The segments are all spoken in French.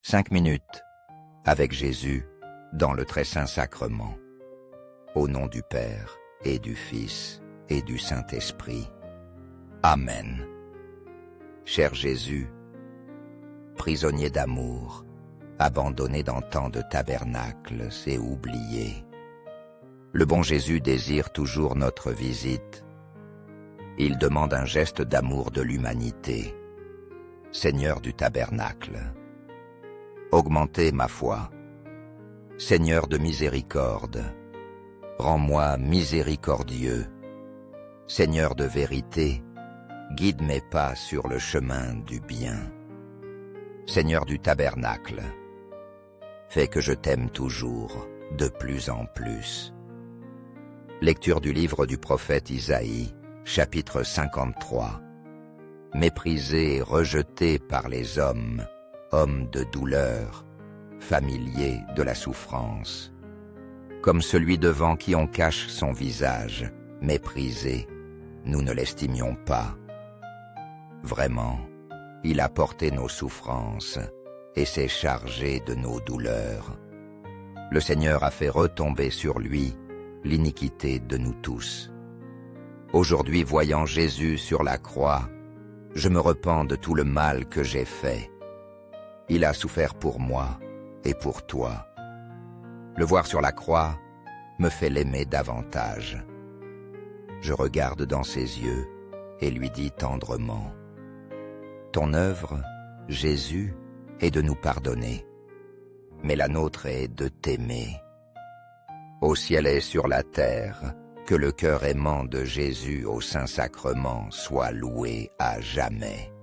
5 minutes avec Jésus dans le très saint sacrement. Au nom du Père et du Fils et du Saint-Esprit. Amen. Cher Jésus, prisonnier d'amour, abandonné dans tant de tabernacles et oublié, le bon Jésus désire toujours notre visite. Il demande un geste d'amour de l'humanité. Seigneur du tabernacle, augmentez ma foi. Seigneur de miséricorde, rends-moi miséricordieux. Seigneur de vérité, guide mes pas sur le chemin du bien. Seigneur du tabernacle, fais que je t'aime toujours, de plus en plus. Lecture du livre du prophète Isaïe, chapitre 53. Méprisé et rejeté par les hommes, homme de douleur, familier de la souffrance. Comme celui devant qui on cache son visage, méprisé, nous ne l'estimions pas. Vraiment, il a porté nos souffrances et s'est chargé de nos douleurs. Le Seigneur a fait retomber sur lui l'iniquité de nous tous. Aujourd'hui, voyant Jésus sur la croix, je me repens de tout le mal que j'ai fait. Il a souffert pour moi et pour toi. Le voir sur la croix me fait l'aimer davantage. Je regarde dans ses yeux et lui dis tendrement: ton œuvre, Jésus, est de nous pardonner, mais la nôtre est de t'aimer. Au ciel et sur la terre, que le cœur aimant de Jésus au Saint-Sacrement soit loué à jamais.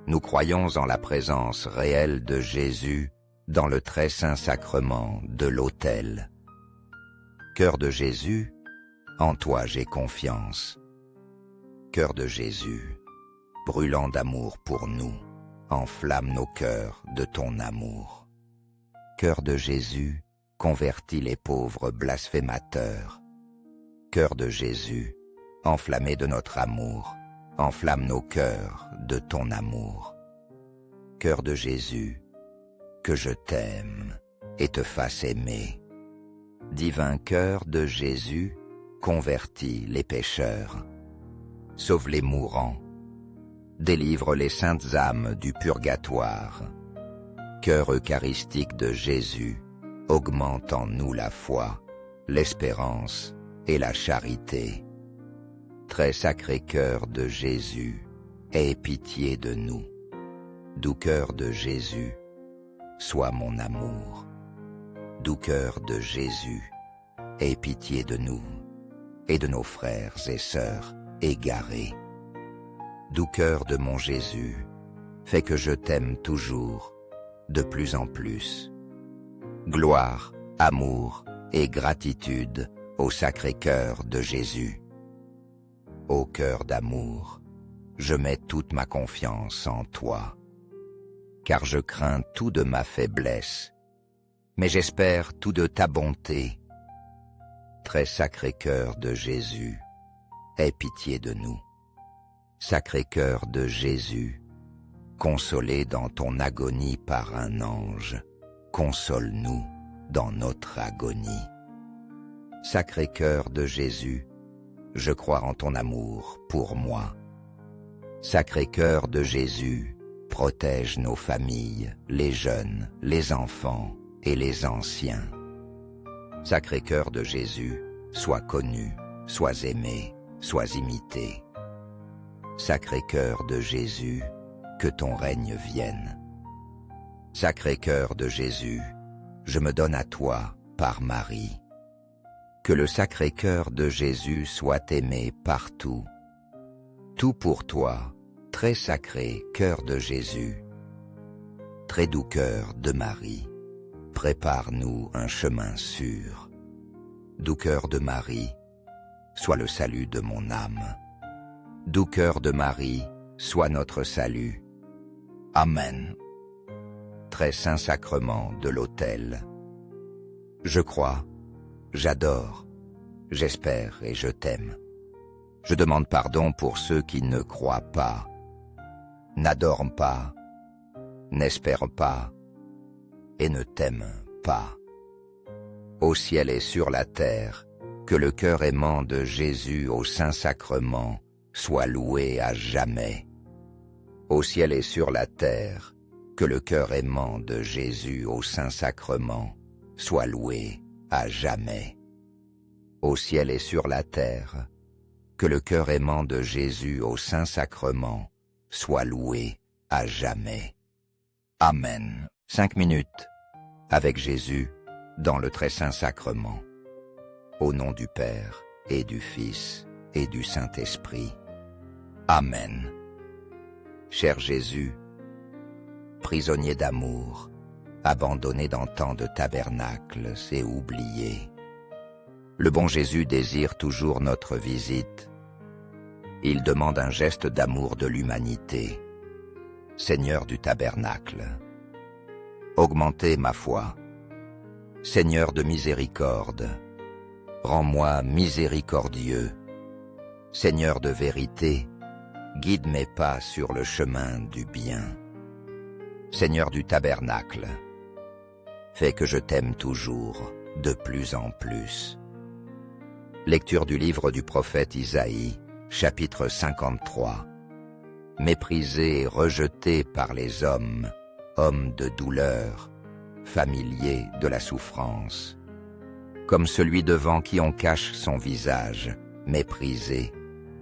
Nous croyons en la présence réelle de Jésus dans le très saint sacrement de l'autel. Cœur de Jésus, en toi j'ai confiance. Cœur de Jésus, brûlant d'amour pour nous, enflamme nos cœurs de ton amour. Cœur de Jésus, convertis les pauvres blasphémateurs. Cœur de Jésus, enflammé de notre amour, enflamme nos cœurs de ton amour. Cœur de Jésus, que je t'aime et te fasse aimer. Divin cœur de Jésus, convertis les pécheurs. Sauve les mourants. Délivre les saintes âmes du purgatoire. Cœur eucharistique de Jésus, augmente en nous la foi, l'espérance et la charité. Très sacré cœur de Jésus, aie pitié de nous. Doux cœur de Jésus, sois mon amour. Doux cœur de Jésus, aie pitié de nous et de nos frères et sœurs égarés. Doux cœur de mon Jésus, fais que je t'aime toujours, de plus en plus. Gloire, amour et gratitude au sacré cœur de Jésus. Ô cœur d'amour, je mets toute ma confiance en toi, car je crains tout de ma faiblesse, mais j'espère tout de ta bonté. Très sacré cœur de Jésus, aie pitié de nous. Sacré cœur de Jésus, consolé dans ton agonie par un ange, console-nous dans notre agonie. Sacré cœur de Jésus, je crois en ton amour pour moi. Sacré cœur de Jésus, protège nos familles, les jeunes, les enfants et les anciens. Sacré cœur de Jésus, sois connu, sois aimé, sois imité. Sacré cœur de Jésus, que ton règne vienne. Sacré cœur de Jésus, je me donne à toi par Marie. Que le sacré cœur de Jésus soit aimé partout. Tout pour toi, très sacré cœur de Jésus. Très doux cœur de Marie, prépare-nous un chemin sûr. Doux cœur de Marie, sois le salut de mon âme. Doux cœur de Marie, sois notre salut. Amen. Très saint sacrement de l'autel. Je crois, j'adore, j'espère et je t'aime. Je demande pardon pour ceux qui ne croient pas, n'adorent pas, n'espèrent pas et ne t'aime pas. Au ciel et sur la terre, que le cœur aimant de Jésus au Saint-Sacrement soit loué à jamais. Au ciel et sur la terre, que le cœur aimant de Jésus au Saint-Sacrement soit loué à jamais. Au ciel et sur la terre, que le cœur aimant de Jésus au Saint-Sacrement soit loué à jamais. Amen. 5 minutes avec Jésus dans le très saint sacrement. Au nom du Père et du Fils et du Saint-Esprit. Amen. Cher Jésus, prisonnier d'amour, abandonné dans tant de tabernacles et oublié, le bon Jésus désire toujours notre visite. Il demande un geste d'amour de l'humanité. Seigneur du tabernacle, augmentez ma foi. Seigneur de miséricorde, rends-moi miséricordieux. Seigneur de vérité, guide mes pas sur le chemin du bien. Seigneur du tabernacle, fais que je t'aime toujours, de plus en plus. Lecture du livre du prophète Isaïe, chapitre 53. Méprisé et rejeté par les hommes, homme de douleur, familier de la souffrance, comme celui devant qui on cache son visage, méprisé,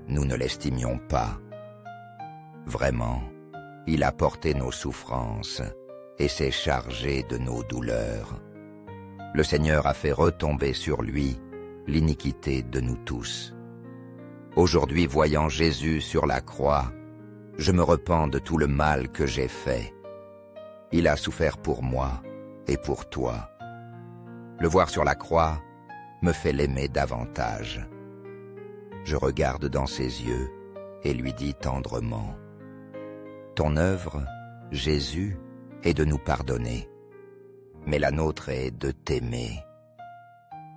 nous ne l'estimions pas. Vraiment, il a porté nos souffrances et s'est chargé de nos douleurs. Le Seigneur a fait retomber sur lui l'iniquité de nous tous. Aujourd'hui, voyant Jésus sur la croix, je me repens de tout le mal que j'ai fait. Il a souffert pour moi et pour toi. Le voir sur la croix me fait l'aimer davantage. Je regarde dans ses yeux et lui dis tendrement: ton œuvre, Jésus, est de nous pardonner, mais la nôtre est de t'aimer.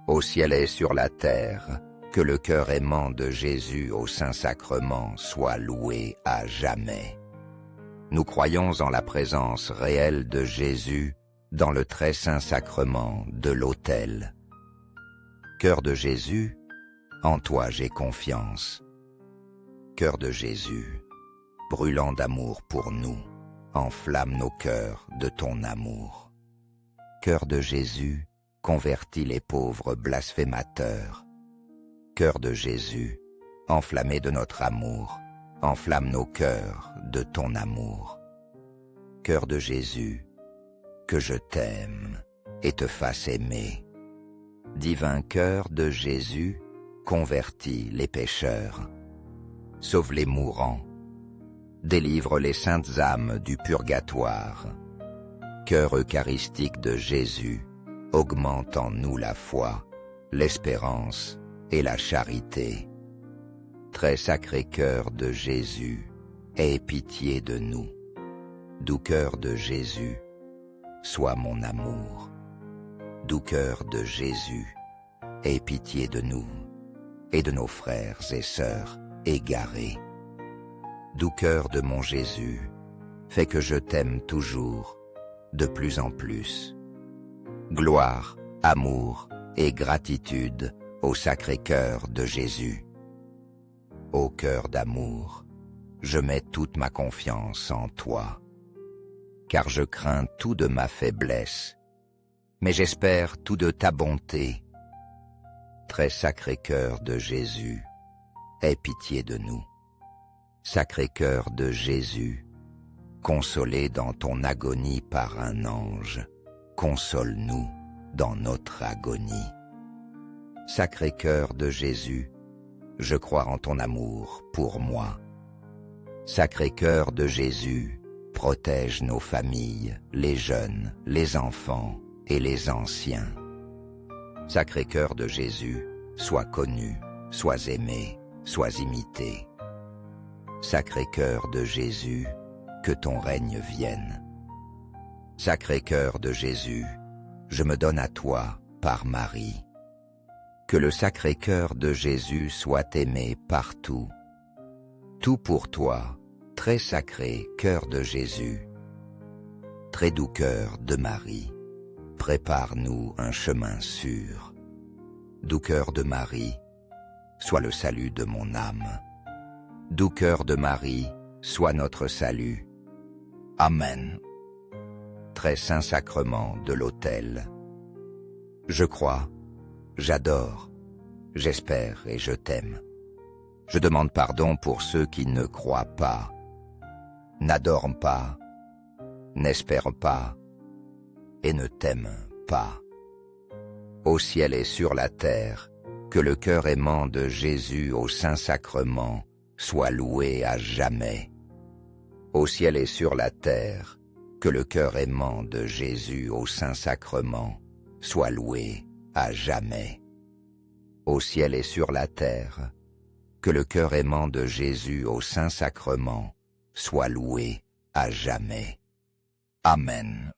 Au ciel et sur la terre, que le cœur aimant de Jésus au Saint-Sacrement soit loué à jamais. Nous croyons en la présence réelle de Jésus dans le très saint sacrement de l'autel. Cœur de Jésus, en toi j'ai confiance. Cœur de Jésus, brûlant d'amour pour nous, enflamme nos cœurs de ton amour. Cœur de Jésus, convertis les pauvres blasphémateurs. Cœur de Jésus, enflammé de notre amour, enflamme nos cœurs de ton amour. Cœur de Jésus, que je t'aime et te fasse aimer. Divin cœur de Jésus, convertis les pécheurs. Sauve les mourants, délivre les saintes âmes du purgatoire. Cœur eucharistique de Jésus, augmente en nous la foi, l'espérance et la charité. Très sacré cœur de Jésus, aie pitié de nous. Doux cœur de Jésus, sois mon amour. Doux cœur de Jésus, aie pitié de nous et de nos frères et sœurs égarés. Doux cœur de mon Jésus, fais que je t'aime toujours, de plus en plus. Gloire, amour et gratitude au sacré cœur de Jésus. Ô cœur d'amour, je mets toute ma confiance en toi, car je crains tout de ma faiblesse, mais j'espère tout de ta bonté. Très sacré cœur de Jésus, aie pitié de nous. Sacré cœur de Jésus, consolé dans ton agonie par un ange, console-nous dans notre agonie. Sacré cœur de Jésus, je crois en ton amour pour moi. Sacré cœur de Jésus, protège nos familles, les jeunes, les enfants et les anciens. Sacré cœur de Jésus, sois connu, sois aimé, sois imité. Sacré cœur de Jésus, que ton règne vienne. Sacré cœur de Jésus, je me donne à toi par Marie. Que le sacré cœur de Jésus soit aimé partout. Tout pour toi, très sacré cœur de Jésus. Très doux cœur de Marie, prépare-nous un chemin sûr. Doux cœur de Marie, sois le salut de mon âme. Doux cœur de Marie, sois notre salut. Amen. Très saint sacrement de l'autel. Je crois, j'adore, j'espère et je t'aime. Je demande pardon pour ceux qui ne croient pas, n'adorent pas, n'espèrent pas et ne t'aiment pas. Au ciel et sur la terre, que le cœur aimant de Jésus au Saint-Sacrement soit loué à jamais. Au ciel et sur la terre, que le cœur aimant de Jésus au Saint-Sacrement soit loué à jamais. Au ciel et sur la terre, que le cœur aimant de Jésus au Saint-Sacrement soit loué à jamais. Amen.